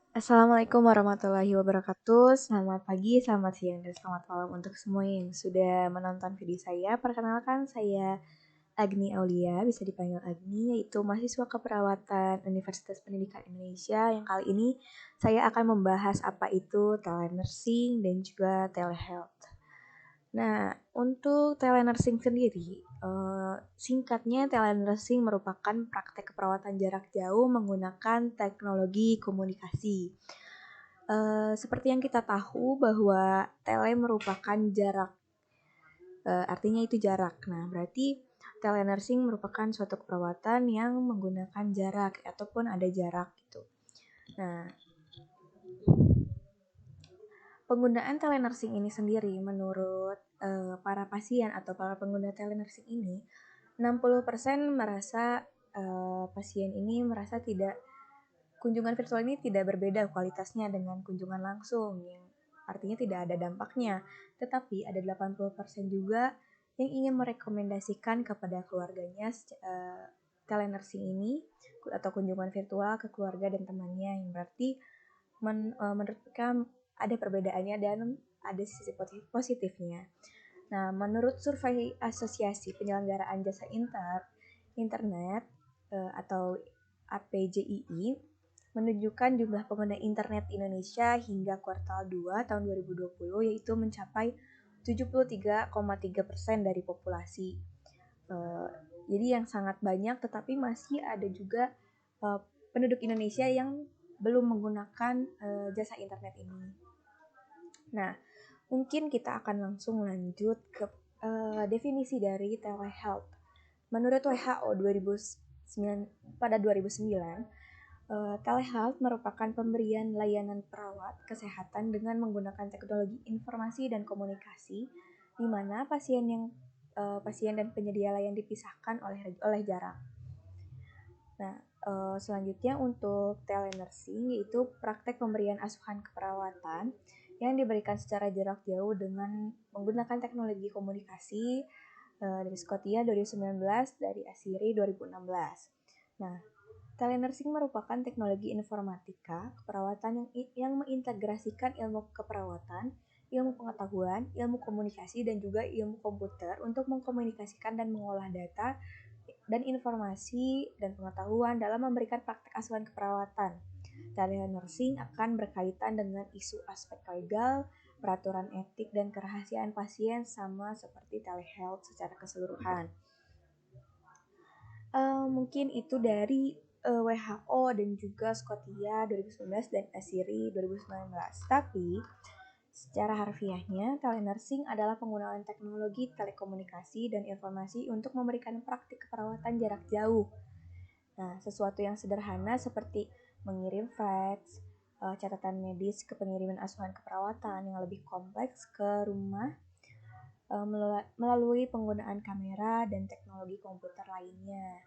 Assalamualaikum warahmatullahi wabarakatuh. Selamat pagi, selamat siang, dan selamat malam untuk semua yang sudah menonton video saya. Perkenalkan, saya Agni Aulia, bisa dipanggil Agni, yaitu mahasiswa keperawatan Universitas Pendidikan Indonesia. Yang kali ini saya akan membahas apa itu telenursing dan juga telehealth. Nah, untuk telenursing sendiri, singkatnya telenursing merupakan praktek keperawatan jarak jauh menggunakan teknologi komunikasi. Seperti yang kita tahu bahwa tele merupakan jarak, artinya itu jarak. Nah, berarti telenursing merupakan suatu keperawatan yang menggunakan jarak ataupun ada jarak gitu. Nah, penggunaan telenursing ini sendiri menurut para pasien atau para pengguna telenursing ini 60% merasa pasien ini merasa tidak kunjungan virtual ini tidak berbeda kualitasnya dengan kunjungan langsung yang artinya tidak ada dampaknya. Tetapi ada 80% juga yang ingin merekomendasikan kepada keluarganya telenursing ini atau kunjungan virtual ke keluarga dan temannya, yang berarti menurut mereka ada perbedaannya dan ada sisi positifnya. Nah, menurut survei Asosiasi Penyelenggaraan Jasa Internet atau APJII menunjukkan jumlah pengguna internet Indonesia hingga kuartal 2 tahun 2020 yaitu mencapai 73,3% dari populasi. Jadi yang sangat banyak, tetapi masih ada juga penduduk Indonesia yang belum menggunakan jasa internet ini. Nah, mungkin kita akan langsung lanjut ke definisi dari telehealth. Menurut WHO pada 2009, telehealth merupakan pemberian layanan perawat kesehatan dengan menggunakan teknologi informasi dan komunikasi, di mana pasien dan penyedia layanan dipisahkan oleh jarak. Nah, selanjutnya untuk telenursing yaitu praktek pemberian asuhan keperawatan yang diberikan secara jarak jauh dengan menggunakan teknologi komunikasi dari Scotia 2019, dari Asiri 2016. Nah, telenursing merupakan teknologi informatika keperawatan yang mengintegrasikan ilmu keperawatan, ilmu pengetahuan, ilmu komunikasi, dan juga ilmu komputer untuk mengkomunikasikan dan mengolah data dan informasi dan pengetahuan dalam memberikan praktek asuhan keperawatan. Telenursing akan berkaitan dengan isu aspek legal, peraturan etik, dan kerahasiaan pasien sama seperti telehealth secara keseluruhan. Mungkin itu dari WHO dan juga Scotia 2019 dan Asiri 2019. Tapi secara harfiahnya, telenursing adalah penggunaan teknologi telekomunikasi dan informasi untuk memberikan praktik keperawatan jarak jauh. Nah, sesuatu yang sederhana seperti mengirim fax, catatan medis ke pengiriman asuhan keperawatan yang lebih kompleks ke rumah melalui penggunaan kamera dan teknologi komputer lainnya,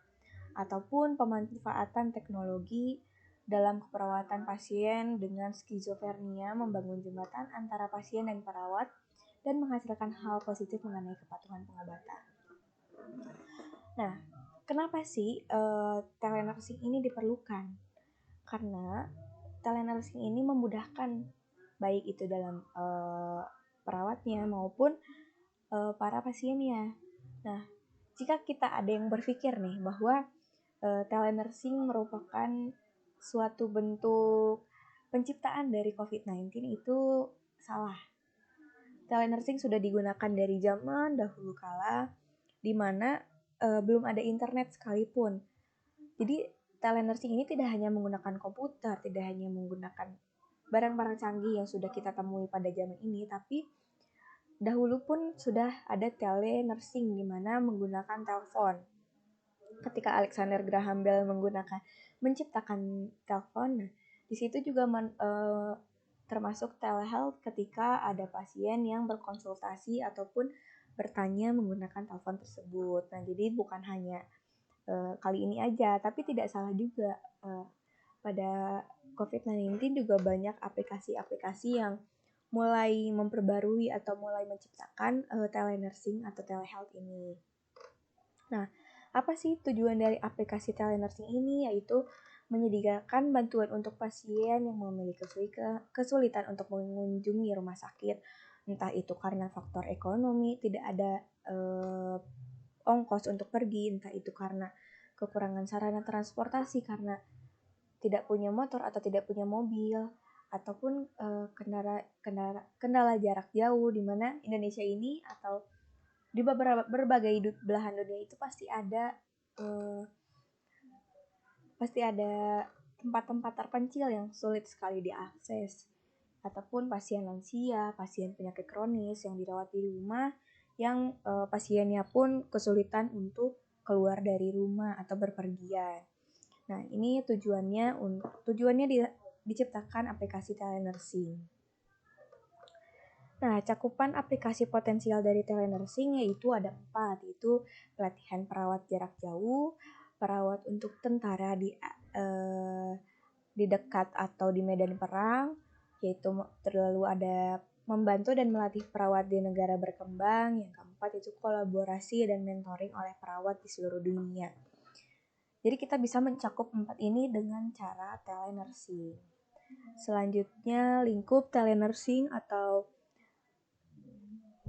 ataupun pemanfaatan teknologi dalam keperawatan pasien dengan skizofrenia, membangun jembatan antara pasien dan perawat dan menghasilkan hal positif mengenai kepatuhan pengobatan. Nah, kenapa sih telenursing ini diperlukan? Karena telenursing ini memudahkan baik itu dalam perawatnya maupun para pasiennya. Nah, jika kita ada yang berpikir nih bahwa telenursing merupakan suatu bentuk penciptaan dari COVID-19, itu salah. Telenursing sudah digunakan dari zaman dahulu kala, di mana belum ada internet sekalipun. Jadi telenursing ini tidak hanya menggunakan komputer, tidak hanya menggunakan barang-barang canggih yang sudah kita temui pada zaman ini, tapi dahulu pun sudah ada telenursing di mana menggunakan telepon. Ketika Alexander Graham Bell menciptakan telepon, nah, di situ juga termasuk telehealth ketika ada pasien yang berkonsultasi ataupun bertanya menggunakan telepon tersebut. Nah, jadi bukan hanya kali ini aja, tapi tidak salah juga pada COVID-19 juga banyak aplikasi-aplikasi yang mulai memperbarui atau mulai menciptakan telenursing atau telehealth ini. Nah, apa sih tujuan dari aplikasi telenursing ini? Yaitu menyediakan bantuan untuk pasien yang memiliki kesulitan untuk mengunjungi rumah sakit, entah itu karena faktor ekonomi, tidak ada ongkos untuk pergi, entah itu karena kekurangan sarana transportasi karena tidak punya motor atau tidak punya mobil, ataupun kendala jarak jauh, di mana Indonesia ini atau di berbagai belahan dunia itu pasti ada tempat-tempat terpencil yang sulit sekali diakses, ataupun pasien lansia, pasien penyakit kronis yang dirawat di rumah, yang pasiennya pun kesulitan untuk keluar dari rumah atau berpergian. Nah, ini tujuannya diciptakan aplikasi telenursing. Nah, cakupan aplikasi potensial dari telenursing yaitu ada 4, yaitu pelatihan perawat jarak jauh, perawat untuk tentara di dekat atau di medan perang, yaitu terlalu ada membantu dan melatih perawat di negara berkembang. Yang keempat itu kolaborasi dan mentoring oleh perawat di seluruh dunia. Jadi kita bisa mencakup 4 ini dengan cara telenursing. Selanjutnya, lingkup telenursing atau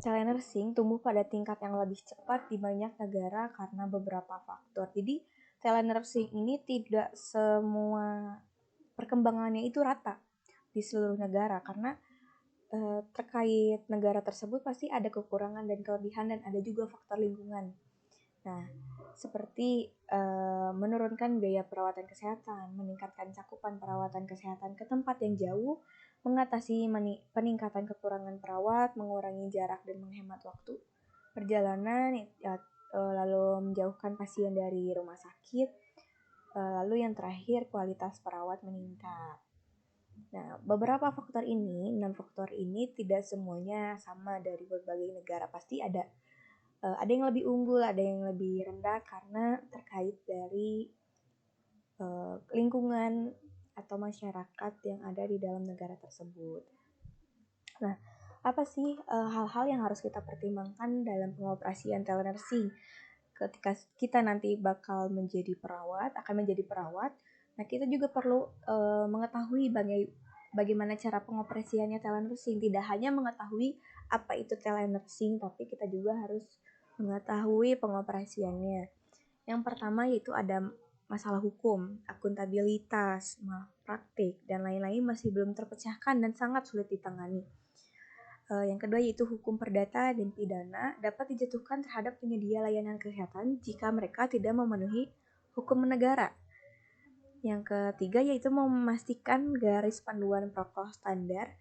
telenursing tumbuh pada tingkat yang lebih cepat di banyak negara karena beberapa faktor. Jadi telenursing ini tidak semua perkembangannya itu rata di seluruh negara, karena terkait negara tersebut pasti ada kekurangan dan kelebihan, dan ada juga faktor lingkungan. Nah, seperti menurunkan biaya perawatan kesehatan, meningkatkan cakupan perawatan kesehatan ke tempat yang jauh, mengatasi peningkatan kekurangan perawat, mengurangi jarak dan menghemat waktu perjalanan, lalu menjauhkan pasien dari rumah sakit, lalu yang terakhir kualitas perawat meningkat. Nah, beberapa faktor ini, 6 faktor ini tidak semuanya sama dari berbagai negara, pasti ada yang lebih unggul, ada yang lebih rendah karena terkait dari lingkungan atau masyarakat yang ada di dalam negara tersebut. Nah, apa sih hal-hal yang harus kita pertimbangkan dalam pengoperasian telenursing ketika kita nanti akan menjadi perawat? Nah, kita juga perlu mengetahui bagaimana cara pengoperasiannya telenursing. Tidak hanya mengetahui apa itu telenursing, tapi kita juga harus mengetahui pengoperasiannya. Yang pertama yaitu ada masalah hukum, akuntabilitas, malpraktik, dan lain-lain masih belum terpecahkan dan sangat sulit ditangani. Yang kedua yaitu hukum perdata dan pidana dapat dijatuhkan terhadap penyedia layanan kesehatan jika mereka tidak memenuhi hukum negara. Yang ketiga yaitu memastikan garis panduan protokol standar,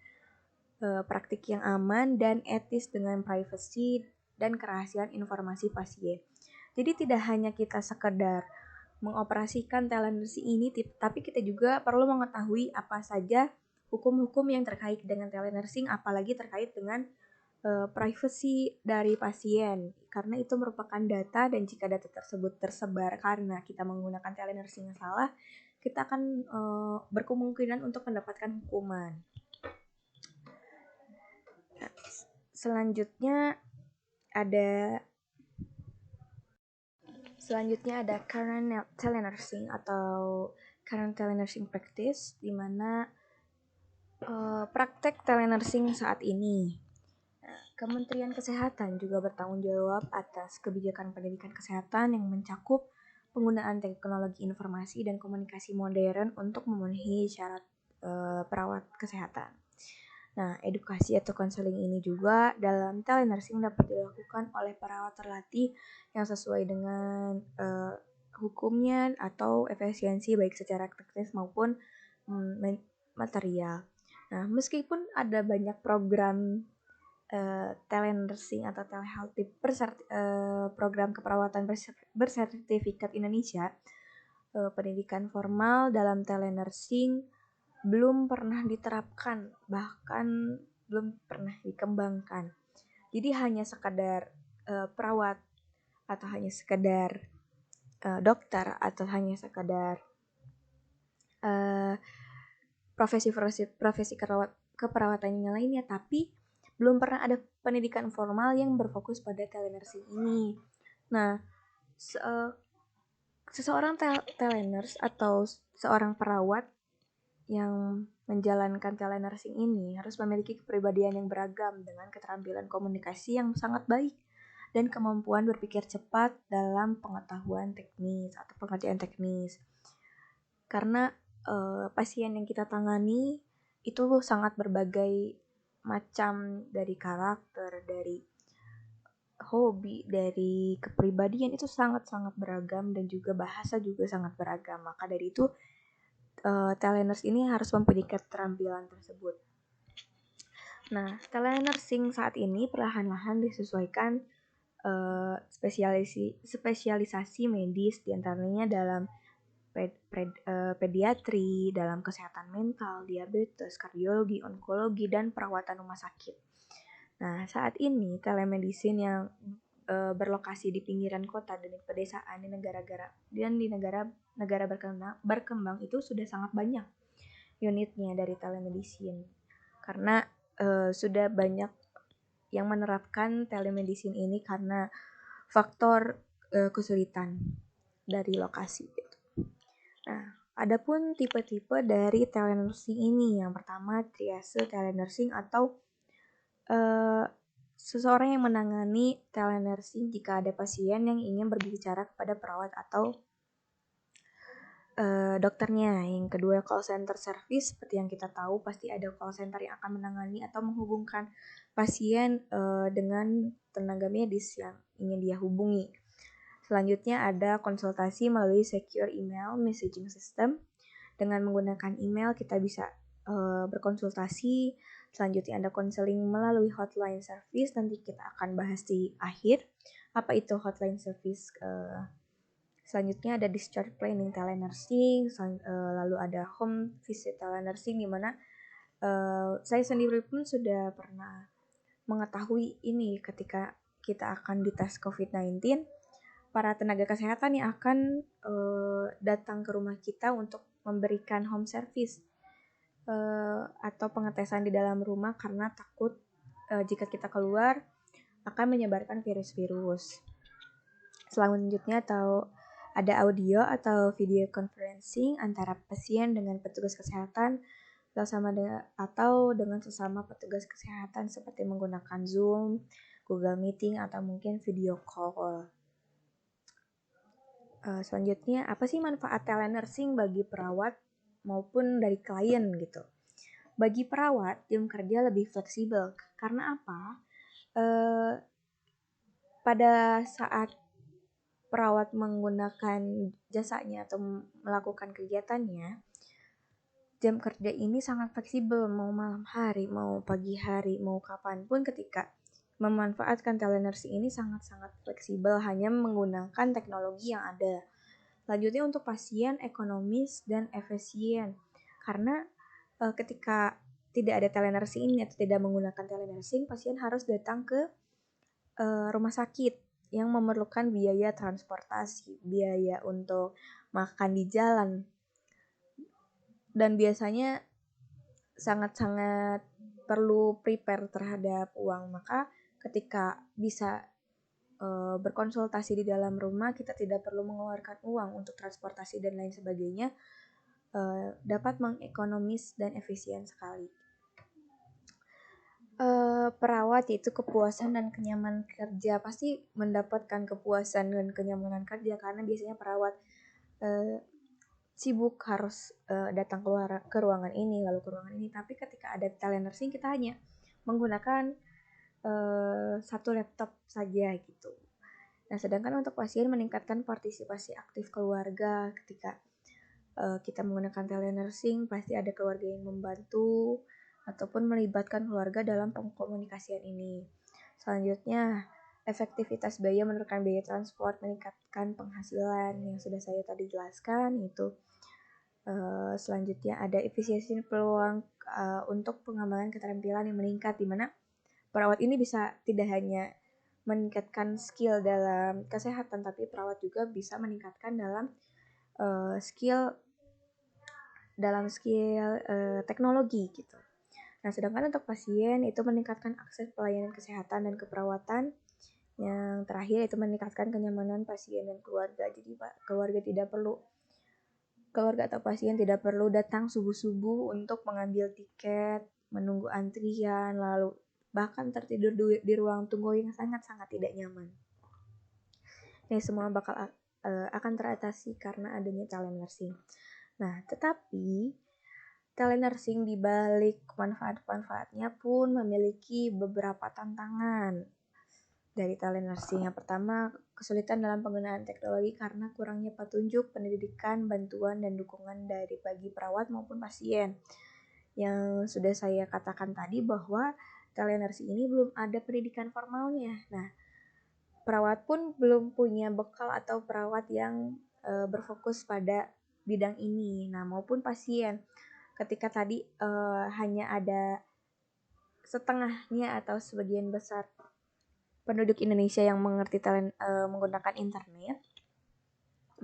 praktik yang aman dan etis dengan privasi dan kerahasiaan informasi pasien. Jadi tidak hanya kita sekedar mengoperasikan telenursing ini, tapi kita juga perlu mengetahui apa saja hukum-hukum yang terkait dengan telenursing, apalagi terkait dengan privasi dari pasien, karena itu merupakan data, dan jika data tersebut tersebar karena kita menggunakan telenursing yang salah, kita akan berkemungkinan untuk mendapatkan hukuman. Selanjutnya ada current telenursing atau current telenursing practice, di mana praktek telenursing saat ini. Kementerian Kesehatan juga bertanggung jawab atas kebijakan pendidikan kesehatan yang mencakup penggunaan teknologi informasi dan komunikasi modern untuk memenuhi syarat perawat kesehatan. Nah, edukasi atau konseling ini juga dalam telenursing dapat dilakukan oleh perawat terlatih yang sesuai dengan hukumnya atau efisiensi baik secara teknis maupun material. Nah, meskipun ada banyak program telenursing atau telehealth program keperawatan bersertifikat Indonesia, pendidikan formal dalam telenursing belum pernah diterapkan, bahkan belum pernah dikembangkan. Jadi hanya sekadar perawat, atau hanya sekadar dokter, atau hanya sekadar profesi keperawatan yang lainnya, tapi belum pernah ada pendidikan formal yang berfokus pada telenursing ini. Nah, Seseorang teleners atau seorang perawat yang menjalankan telenursing ini harus memiliki kepribadian yang beragam dengan keterampilan komunikasi yang sangat baik dan kemampuan berpikir cepat dalam pengetahuan teknis atau pengertian teknis. Karena pasien yang kita tangani itu sangat berbagai macam, dari karakter, dari hobi, dari kepribadian, itu sangat-sangat beragam, dan juga bahasa juga sangat beragam. Maka dari itu teleners ini harus mempunyai keterampilan tersebut. Nah, telenursing saat ini perlahan-lahan disesuaikan spesialisasi medis, diantaranya dalam pediatri, dalam kesehatan mental, diabetes, kardiologi, onkologi, dan perawatan rumah sakit. Nah, saat ini telemedicine yang berlokasi di pinggiran kota dan di pedesaan di negara berkembang itu sudah sangat banyak unitnya dari telemedicine, karena sudah banyak yang menerapkan telemedicine ini karena faktor kesulitan dari lokasi. Nah, adapun tipe-tipe dari telenursing ini, yang pertama triase telenursing atau seseorang yang menangani telenursing jika ada pasien yang ingin berbicara kepada perawat atau dokternya. Yang kedua, call center service. Seperti yang kita tahu, pasti ada call center yang akan menangani atau menghubungkan pasien dengan tenaga medis yang ingin dia hubungi. Selanjutnya ada konsultasi melalui secure email messaging system. Dengan menggunakan email kita bisa berkonsultasi. Selanjutnya ada konseling melalui hotline service. Nanti kita akan bahas di akhir apa itu hotline service. Selanjutnya ada discharge planning telenursing, lalu ada home visit telenursing, di mana saya sendiri pun sudah pernah mengetahui ini ketika kita akan dites COVID-19. Para tenaga kesehatan yang akan datang ke rumah kita untuk memberikan home service atau pengetesan di dalam rumah, karena takut jika kita keluar akan menyebarkan virus-virus. Selanjutnya ada audio atau video conferencing antara pasien dengan petugas kesehatan atau dengan sesama petugas kesehatan, seperti menggunakan Zoom, Google Meeting, atau mungkin video call. Selanjutnya, apa sih manfaat telenursing bagi perawat maupun dari klien gitu? Bagi perawat, jam kerja lebih fleksibel. Karena apa? Pada saat perawat menggunakan jasanya atau melakukan kegiatannya, jam kerja ini sangat fleksibel, mau malam hari, mau pagi hari, mau kapanpun. Ketika memanfaatkan telenursing ini sangat-sangat fleksibel, hanya menggunakan teknologi yang ada. Selanjutnya, untuk pasien ekonomis dan efisien, karena ketika tidak ada telenursing ini atau tidak menggunakan telenursing, pasien harus datang ke rumah sakit yang memerlukan biaya transportasi, biaya untuk makan di jalan, dan biasanya sangat-sangat perlu prepare terhadap uang. Maka ketika bisa berkonsultasi di dalam rumah, kita tidak perlu mengeluarkan uang untuk transportasi dan lain sebagainya, dapat mengekonomis dan efisien sekali. Perawat, yaitu kepuasan dan kenyamanan kerja. Pasti mendapatkan kepuasan dan kenyamanan kerja, karena biasanya perawat sibuk harus datang ke ruangan ini lalu ke ruangan ini. Tapi ketika ada telenursing, kita hanya menggunakan satu laptop saja gitu. Nah, sedangkan untuk pasien meningkatkan partisipasi aktif keluarga. Ketika kita menggunakan telenursing, pasti ada keluarga yang membantu ataupun melibatkan keluarga dalam pengkomunikasian ini. Selanjutnya, efektivitas biaya, menurunkan biaya transport, meningkatkan penghasilan yang sudah saya tadi jelaskan itu. Selanjutnya ada efisiensi peluang untuk pengembangan keterampilan yang meningkat, di mana perawat ini bisa tidak hanya meningkatkan skill dalam kesehatan, tapi perawat juga bisa meningkatkan dalam skill teknologi gitu. Nah, sedangkan untuk pasien itu meningkatkan akses pelayanan kesehatan dan keperawatan Yang terakhir itu meningkatkan kenyamanan pasien dan keluarga. Jadi keluarga atau pasien tidak perlu datang subuh-subuh untuk mengambil tiket, menunggu antrian, lalu bahkan tertidur di ruang tunggu yang sangat-sangat tidak nyaman. Ini semua akan teratasi karena adanya telenursing. Nah, tetapi telenursing di balik manfaat-manfaatnya pun memiliki beberapa tantangan dari telenursing. Yang pertama, kesulitan dalam penggunaan teknologi karena kurangnya petunjuk, pendidikan, bantuan, dan dukungan dari bagi perawat maupun pasien. Yang sudah saya katakan tadi bahwa telenursing ini belum ada pendidikan formalnya. Nah, perawat pun belum punya bekal atau perawat yang berfokus pada bidang ini. Nah, maupun pasien. Ketika tadi hanya ada setengahnya atau sebagian besar penduduk Indonesia yang mengerti menggunakan internet,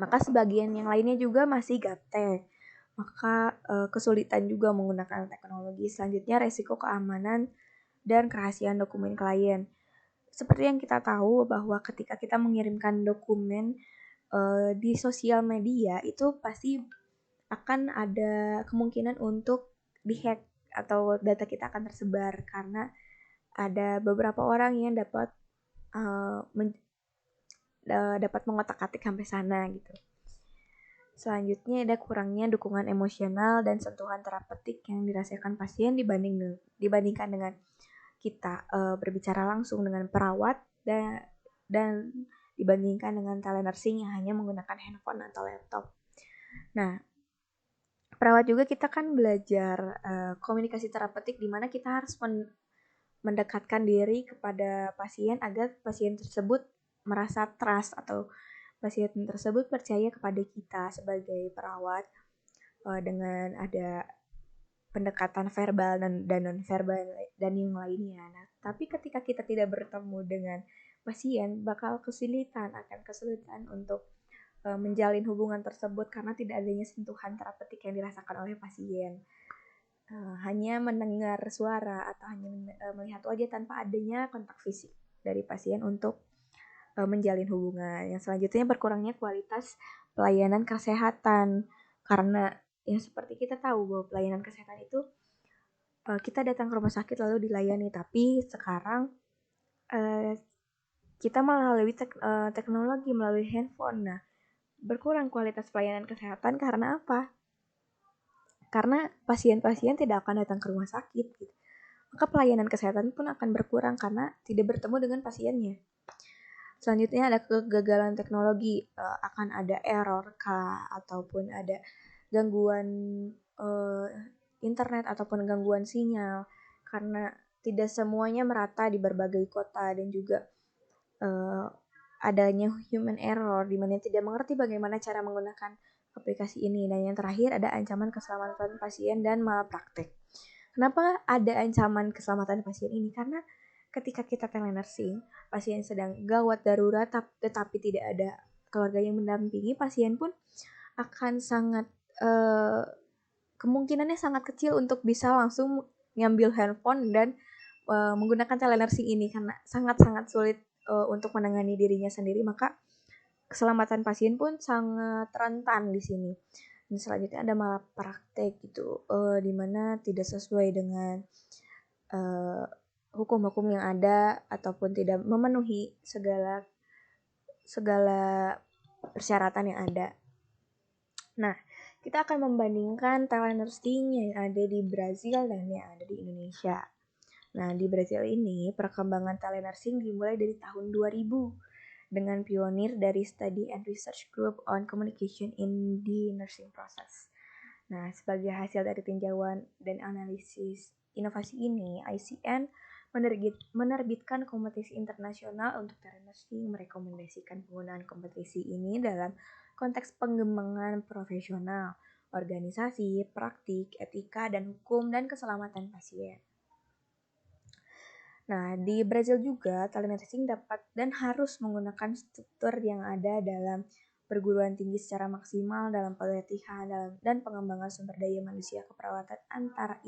maka sebagian yang lainnya juga masih gaptek. Maka kesulitan juga menggunakan teknologi. Selanjutnya, resiko keamanan dan kerahasiaan dokumen klien. Seperti yang kita tahu bahwa ketika kita mengirimkan dokumen di sosial media itu pasti akan ada kemungkinan untuk dihack atau data kita akan tersebar karena ada beberapa orang yang dapat mengotak-atik sampai sana gitu. Selanjutnya ada kurangnya dukungan emosional dan sentuhan terapeutik yang dirasakan pasien dibandingkan dengan kita berbicara langsung dengan perawat dan dibandingkan dengan telenursing yang hanya menggunakan handphone atau laptop. Nah, perawat juga kita kan belajar komunikasi terapeutik di mana kita harus mendekatkan diri kepada pasien agar pasien tersebut merasa trust atau pasien tersebut percaya kepada kita sebagai perawat dengan ada pendekatan verbal dan non-verbal dan yang lainnya. Nah, tapi ketika kita tidak bertemu dengan pasien, akan kesulitan untuk menjalin hubungan tersebut karena tidak adanya sentuhan terapeutik yang dirasakan oleh pasien. Hanya mendengar suara atau hanya melihat wajah tanpa adanya kontak fisik dari pasien untuk menjalin hubungan. Yang selanjutnya berkurangnya kualitas pelayanan kesehatan karena yang seperti kita tahu bahwa pelayanan kesehatan itu kita datang ke rumah sakit lalu dilayani, tapi sekarang kita melalui teknologi, melalui handphone. Nah, berkurang kualitas pelayanan kesehatan karena apa? Karena pasien-pasien tidak akan datang ke rumah sakit. Gitu. Maka pelayanan kesehatan pun akan berkurang karena tidak bertemu dengan pasiennya. Selanjutnya ada kegagalan teknologi, akan ada error kah, ataupun ada gangguan internet ataupun gangguan sinyal karena tidak semuanya merata di berbagai kota dan juga adanya human error di mana tidak mengerti bagaimana cara menggunakan aplikasi ini. Dan yang terakhir ada ancaman keselamatan pasien dan malpraktek. Kenapa ada ancaman keselamatan pasien ini? Karena ketika kita telenursing, pasien sedang gawat darurat tetapi tidak ada keluarga yang mendampingi, pasien pun akan sangat kemungkinannya sangat kecil untuk bisa langsung ngambil handphone dan menggunakan telenursing ini karena sangat-sangat sulit untuk menangani dirinya sendiri, maka keselamatan pasien pun sangat rentan di sini. Dan selanjutnya ada malpraktek gitu, di mana tidak sesuai dengan hukum-hukum yang ada ataupun tidak memenuhi segala persyaratan yang ada. Nah, kita akan membandingkan telenursing yang ada di Brazil dan yang ada di Indonesia. Nah, di Brazil ini perkembangan telenursing dimulai dari tahun 2000 dengan pionir dari Study and Research Group on Communication in the Nursing Process. Nah, sebagai hasil dari tinjauan dan analisis inovasi ini, ICN menerbitkan kompetisi internasional untuk telenursing, merekomendasikan penggunaan kompetisi ini dalam konteks pengembangan profesional, organisasi, praktik, etika, dan hukum, dan keselamatan pasien. Nah, di Brazil juga telenursing dapat dan harus menggunakan struktur yang ada dalam perguruan tinggi secara maksimal dalam pelatihan dan pengembangan sumber daya manusia keperawatan antara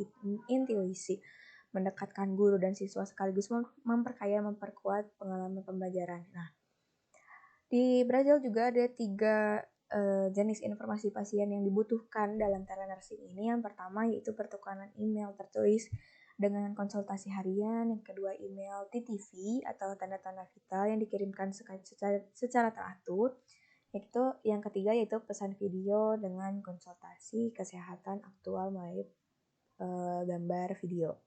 intuisi, mendekatkan guru dan siswa sekaligus memperkaya memperkuat pengalaman pembelajaran. Nah, di Brazil juga ada 3 jenis informasi pasien yang dibutuhkan dalam telenursing ini. Yang pertama yaitu pertukaran email tertulis dengan konsultasi harian, yang kedua email TTV atau tanda-tanda vital yang dikirimkan secara teratur, yaitu yang ketiga yaitu pesan video dengan konsultasi kesehatan aktual melalui gambar video.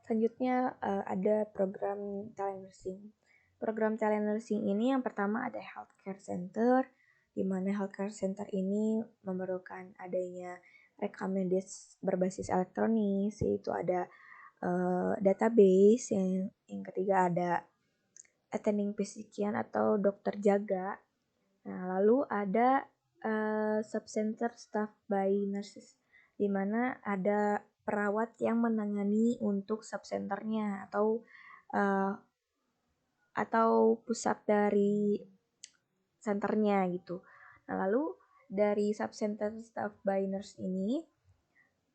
Selanjutnya ada program telenursing. Program telenursing ini yang pertama ada healthcare center, di mana healthcare center ini memerlukan adanya rekam medis berbasis elektronik, yaitu ada database, yang ketiga ada attending physician atau dokter jaga. Nah, lalu ada subcenter staff by nurses, di mana ada perawat yang menangani untuk subcenternya atau pusat dari senternya gitu. Nah, lalu dari subcenter staff by nurse ini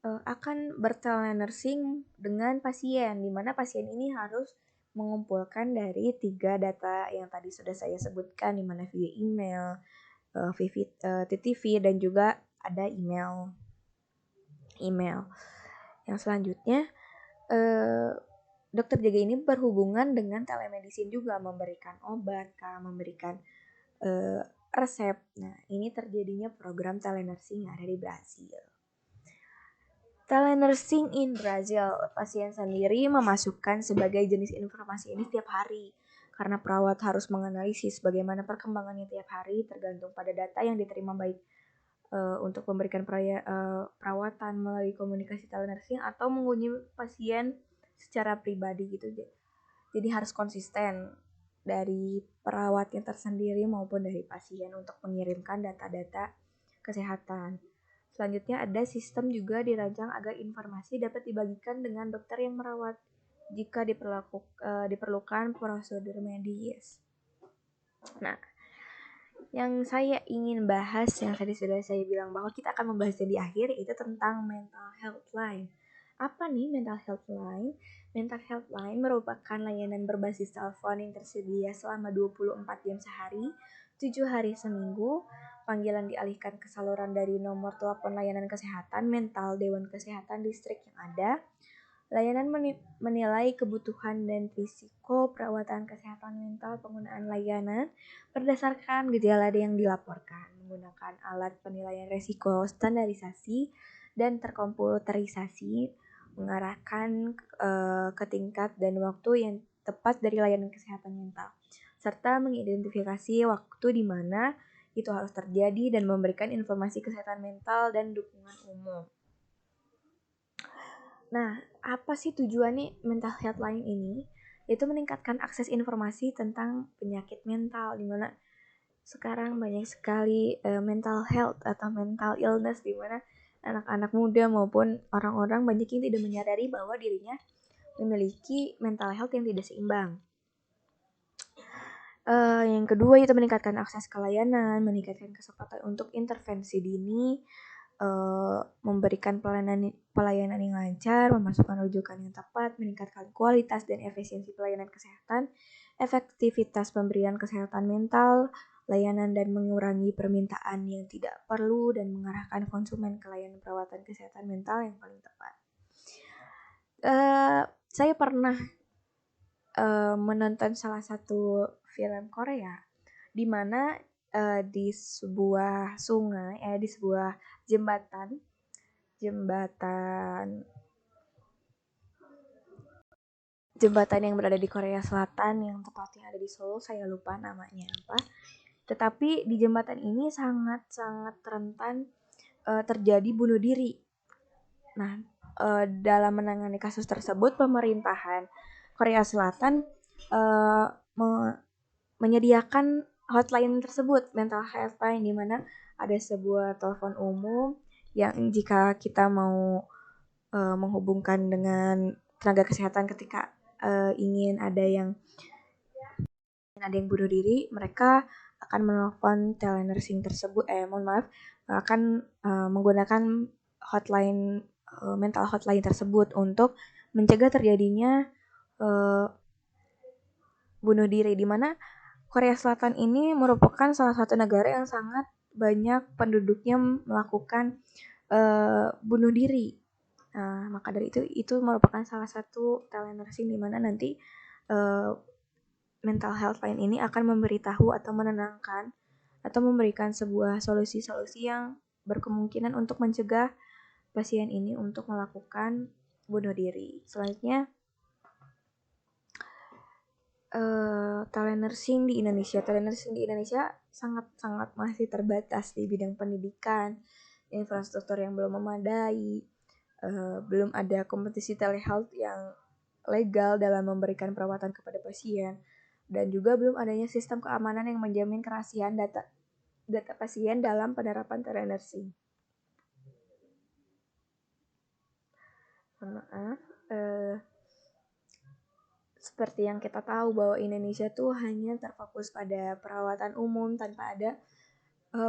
akan bertelenursing dengan pasien, di mana pasien ini harus mengumpulkan dari 3 data yang tadi sudah saya sebutkan, di mana via email, TTV, dan juga ada email. Yang selanjutnya, dokter jaga ini berhubungan dengan telemedicine juga, memberikan obat, memberikan resep. Nah, ini terjadinya program telenursing yang ada di Brasil. Telenursing in Brazil, pasien sendiri memasukkan sebagai jenis informasi ini setiap hari, karena perawat harus menganalisis bagaimana perkembangannya tiap hari tergantung pada data yang diterima, baik untuk memberikan perawatan melalui komunikasi telenursing atau mengunjungi pasien secara pribadi gitu. Jadi harus konsisten dari perawatnya tersendiri maupun dari pasien untuk mengirimkan data-data kesehatan. Selanjutnya ada sistem juga dirancang agar informasi dapat dibagikan dengan dokter yang merawat jika diperlukan prosedur medis. Nah, yang saya ingin bahas, yang tadi sudah saya bilang bahwa kita akan membahasnya di akhir, itu tentang mental health line. Apa nih mental health line? Mental health line merupakan layanan berbasis telepon yang tersedia selama 24 jam sehari, 7 hari seminggu. Panggilan dialihkan ke saluran dari nomor telepon layanan kesehatan mental Dewan Kesehatan Distrik yang ada. Layanan menilai kebutuhan dan risiko perawatan kesehatan mental. Penggunaan layanan berdasarkan gejala yang dilaporkan, menggunakan alat penilaian risiko standarisasi dan terkomputerisasi, mengarahkan ke tingkat dan waktu yang tepat dari layanan kesehatan mental, serta mengidentifikasi waktu di mana itu harus terjadi dan memberikan informasi kesehatan mental dan dukungan umum. Nah, apa sih tujuannya mental health line ini? Yaitu meningkatkan akses informasi tentang penyakit mental, di mana sekarang banyak sekali mental health atau mental illness, di mana anak-anak muda maupun orang-orang banyak yang tidak menyadari bahwa dirinya memiliki mental health yang tidak seimbang. Yang kedua itu meningkatkan akses ke layanan, meningkatkan kesempatan untuk intervensi dini, memberikan pelayanan yang lancar, memasukkan rujukan yang tepat, meningkatkan kualitas dan efisiensi pelayanan kesehatan, efektivitas pemberian kesehatan mental, layanan, dan mengurangi permintaan yang tidak perlu, dan mengarahkan konsumen ke layanan perawatan kesehatan mental yang paling tepat. Saya pernah menonton salah satu film Korea, di mana di sebuah sungai, di sebuah jembatan yang berada di Korea Selatan, yang tepatnya ada di Seoul, saya lupa namanya apa. Tetapi di jembatan ini sangat-sangat rentan terjadi bunuh diri. Nah, dalam menangani kasus tersebut, pemerintahan Korea Selatan menyediakan hotline tersebut, mental health line, di mana ada sebuah telepon umum yang jika kita mau menghubungkan dengan tenaga kesehatan ketika ingin ada yang bunuh diri, mereka akan menelpon telenursing tersebut, akan menggunakan hotline mental hotline tersebut untuk mencegah terjadinya bunuh diri, di mana Korea Selatan ini merupakan salah satu negara yang sangat banyak penduduknya melakukan bunuh diri. Nah, maka dari itu merupakan salah satu telenursing di mana nanti mental health line ini akan memberitahu atau menenangkan atau memberikan sebuah solusi-solusi yang berkemungkinan untuk mencegah pasien ini untuk melakukan bunuh diri. Selanjutnya, telenursing di Indonesia. Telenursing di Indonesia sangat-sangat masih terbatas di bidang pendidikan, infrastruktur yang belum memadai, belum ada kompetisi telehealth yang legal dalam memberikan perawatan kepada pasien, dan juga belum adanya sistem keamanan yang menjamin kerahasiaan data pasien dalam penerapan telenursing. Seperti yang kita tahu bahwa Indonesia tuh hanya terfokus pada perawatan umum tanpa ada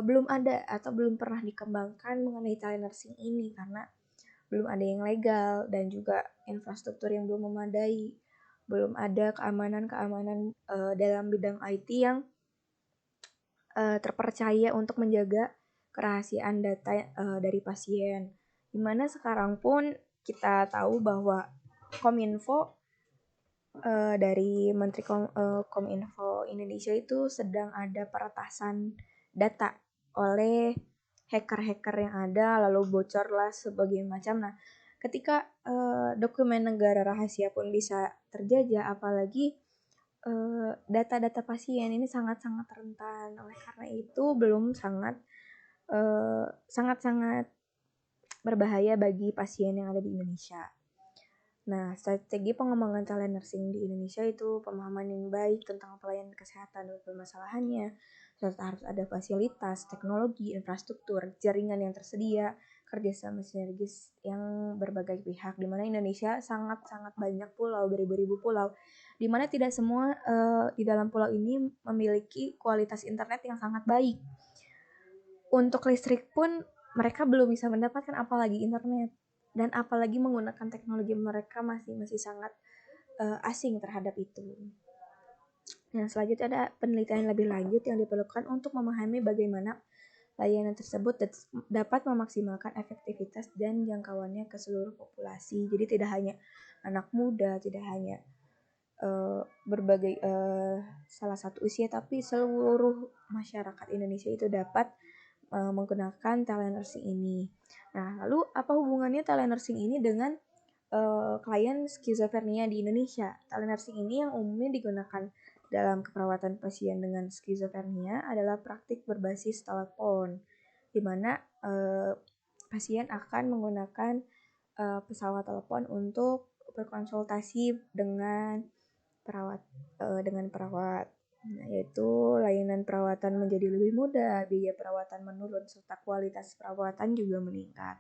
belum ada atau belum pernah dikembangkan mengenai telenursing ini karena belum ada yang legal dan juga infrastruktur yang belum memadai, belum ada keamanan dalam bidang IT yang terpercaya untuk menjaga kerahasiaan data dari pasien. Dimana sekarang pun kita tahu bahwa Kominfo dari Menteri Kominfo Indonesia itu sedang ada peretasan data oleh hacker-hacker yang ada, lalu bocorlah sebagai macam. Nah, ketika dokumen negara rahasia pun bisa terjajah, apalagi data-data pasien ini sangat-sangat rentan. Oleh karena itu belum sangat-sangat berbahaya bagi pasien yang ada di Indonesia. Nah, strategi pengembangan telenursing di Indonesia itu pemahaman yang baik tentang pelayanan kesehatan dan permasalahannya, serta harus ada fasilitas, teknologi, infrastruktur, jaringan yang tersedia, kerjasama sinergis yang berbagai pihak, di mana Indonesia sangat-sangat banyak pulau, beribu-ribu pulau, di mana tidak semua di dalam pulau ini memiliki kualitas internet yang sangat baik. Untuk listrik pun mereka belum bisa mendapatkan, apalagi internet. Dan apalagi menggunakan teknologi, mereka masih sangat asing terhadap itu. Nah, selanjutnya ada penelitian lebih lanjut yang diperlukan untuk memahami bagaimana layanan tersebut dapat memaksimalkan efektivitas dan jangkauannya ke seluruh populasi. Jadi tidak hanya anak muda, tidak hanya berbagai salah satu usia, tapi seluruh masyarakat Indonesia itu dapat menggunakan telenursing ini. Nah, lalu apa hubungannya telenursing ini dengan klien skizofrenia di Indonesia? Telenursing ini yang umumnya digunakan dalam keperawatan pasien dengan skizofrenia adalah praktik berbasis telepon, di mana pasien akan menggunakan pesawat telepon untuk berkonsultasi dengan perawat. Yaitu layanan perawatan menjadi lebih mudah, biaya perawatan menurun, serta kualitas perawatan juga meningkat.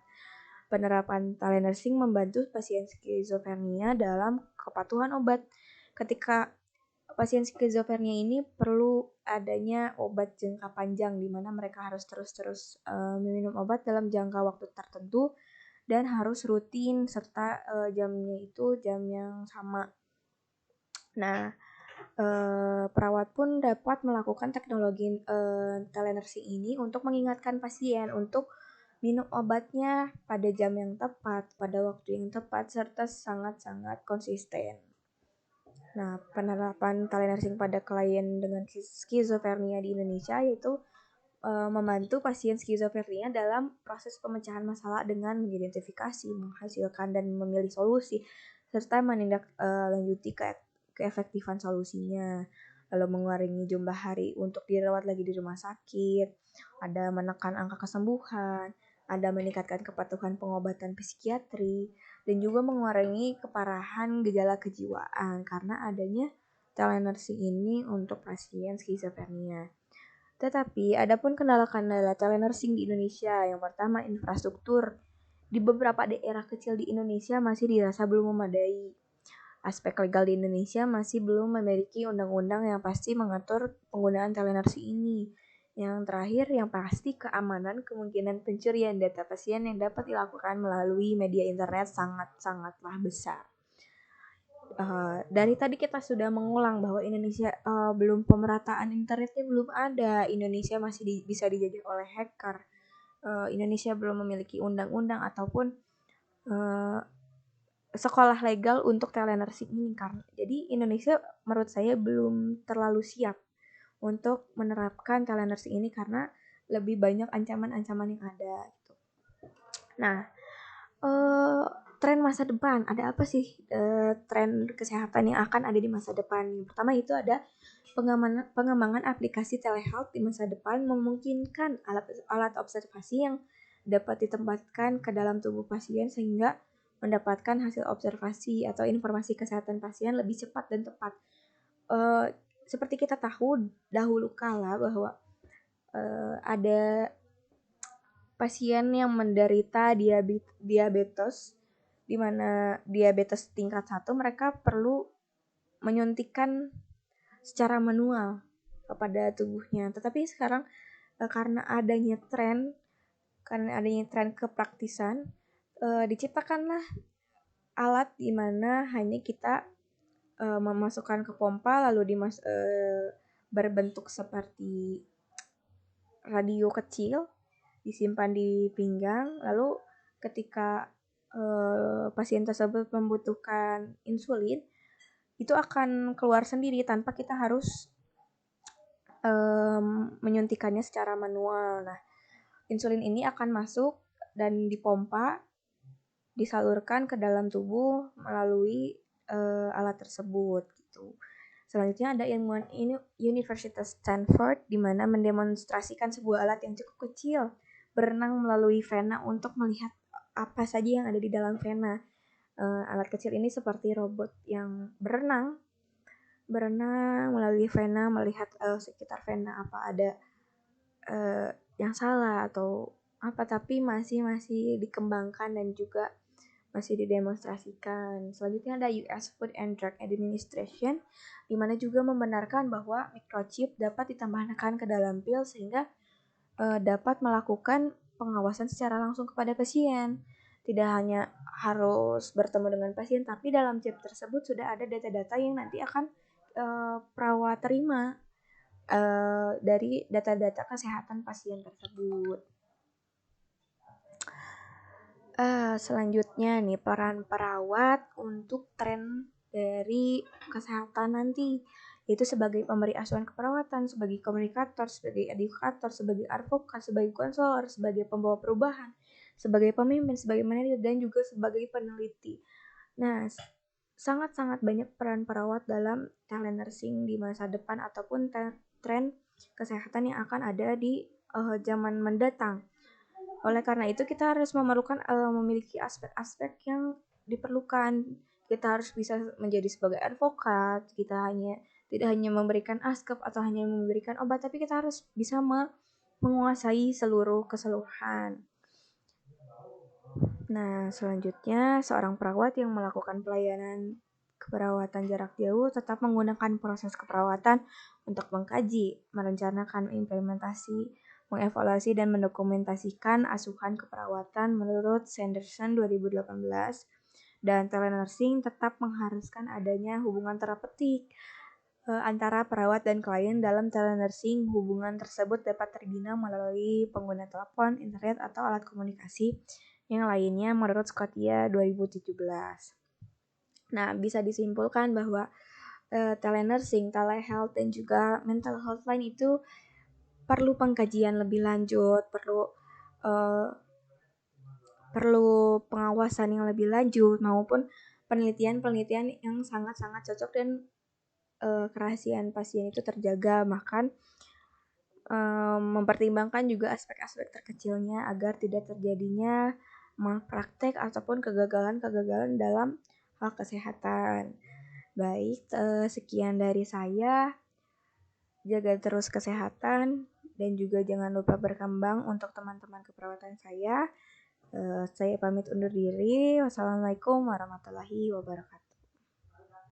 Penerapan telenursing membantu pasien skizofrenia dalam kepatuhan obat. Ketika pasien skizofrenia ini perlu adanya obat jangka panjang, di mana mereka harus terus meminum obat dalam jangka waktu tertentu dan harus rutin, serta jamnya itu jam yang sama. Nah, perawat pun dapat melakukan teknologi telenursing ini untuk mengingatkan pasien untuk minum obatnya pada jam yang tepat, pada waktu yang tepat, serta sangat-sangat konsisten. Nah, penerapan telenursing pada klien dengan skizofrenia di Indonesia yaitu membantu pasien skizofrenia dalam proses pemecahan masalah dengan mengidentifikasi, menghasilkan, dan memilih solusi, serta menindaklanjuti keefektifan solusinya, lalu mengurangi jumlah hari untuk dirawat lagi di rumah sakit, ada menekan angka kesembuhan, ada meningkatkan kepatuhan pengobatan psikiatri, dan juga mengurangi keparahan gejala kejiwaan karena adanya telenursing ini untuk pasien skizofrenia. Tetapi adapun kendala-kendala telenursing di Indonesia, yang pertama infrastruktur. Di beberapa daerah kecil di Indonesia masih dirasa belum memadai. Aspek legal di Indonesia masih belum memiliki undang-undang yang pasti mengatur penggunaan telenursing ini. Yang terakhir, yang pasti keamanan kemungkinan pencurian data pasien yang dapat dilakukan melalui media internet sangat-sangatlah besar. Dari tadi kita sudah mengulang bahwa Indonesia belum pemerataan internetnya belum ada. Indonesia masih bisa dijajah oleh hacker. Indonesia belum memiliki undang-undang ataupun sekolah legal untuk telenursing ini karena jadi Indonesia menurut saya belum terlalu siap untuk menerapkan telenursing ini karena lebih banyak ancaman-ancaman yang ada gitu. Nah, tren masa depan ada apa sih tren kesehatan yang akan ada di masa depan? Yang pertama itu ada pengembangan aplikasi telehealth di masa depan memungkinkan alat observasi yang dapat ditempatkan ke dalam tubuh pasien sehingga mendapatkan hasil observasi atau informasi kesehatan pasien lebih cepat dan tepat. Seperti kita tahu dahulu kala bahwa ada pasien yang menderita diabetes, di mana diabetes tingkat 1 mereka perlu menyuntikkan secara manual kepada tubuhnya. Tetapi sekarang karena adanya tren kepraktisan, diciptakanlah alat di mana hanya kita memasukkan ke pompa lalu berbentuk seperti radio kecil disimpan di pinggang, lalu ketika pasien tersebut membutuhkan insulin itu akan keluar sendiri tanpa kita harus menyuntikannya secara manual. Nah, insulin ini akan masuk dan dipompa, disalurkan ke dalam tubuh melalui alat tersebut gitu. Selanjutnya ada ilmuwan Universitas Stanford di mana mendemonstrasikan sebuah alat yang cukup kecil berenang melalui vena untuk melihat apa saja yang ada di dalam vena. Alat kecil ini seperti robot yang berenang melalui vena, melihat sekitar vena apa ada yang salah atau apa, tapi masih dikembangkan dan juga masih didemonstrasikan. Selanjutnya ada US Food and Drug Administration, di mana juga membenarkan bahwa microchip dapat ditambahkan ke dalam pil sehingga dapat melakukan pengawasan secara langsung kepada pasien. Tidak hanya harus bertemu dengan pasien, tapi dalam chip tersebut sudah ada data-data yang nanti akan perawat terima dari data-data kesehatan pasien tersebut. Selanjutnya nih, peran perawat untuk tren dari kesehatan nanti, yaitu sebagai pemberi asuhan keperawatan, sebagai komunikator, sebagai edukator, sebagai advokat, sebagai konselor, sebagai pembawa perubahan, sebagai pemimpin, sebagai manajer, dan juga sebagai peneliti. Nah, sangat-sangat banyak peran perawat dalam telenursing di masa depan ataupun tren kesehatan yang akan ada di zaman mendatang. Oleh karena itu kita harus memiliki aspek-aspek yang diperlukan. Kita harus bisa menjadi sebagai advokat. Kita tidak hanya memberikan askep atau hanya memberikan obat, tapi kita harus bisa menguasai seluruh keseluruhan. Nah, selanjutnya seorang perawat yang melakukan pelayanan keperawatan jarak jauh tetap menggunakan proses keperawatan untuk mengkaji, merencanakan implementasi, mengevaluasi dan mendokumentasikan asuhan keperawatan menurut Sanderson 2018, dan telenursing tetap mengharuskan adanya hubungan terapeutik antara perawat dan klien. Dalam telenursing, hubungan tersebut dapat terbina melalui pengguna telepon, internet, atau alat komunikasi yang lainnya menurut Scotia 2017. Nah, bisa disimpulkan bahwa telenursing, telehealth, dan juga mental health line itu perlu pengkajian lebih lanjut, perlu pengawasan yang lebih lanjut maupun penelitian yang sangat-sangat cocok dan kerahasiaan pasien itu terjaga, bahkan mempertimbangkan juga aspek-aspek terkecilnya agar tidak terjadinya malpraktek ataupun kegagalan dalam hal kesehatan. Baik, sekian dari saya. Jaga terus kesehatan dan juga jangan lupa berkembang untuk teman-teman keperawatan saya. Saya pamit undur diri. Wassalamualaikum warahmatullahi wabarakatuh.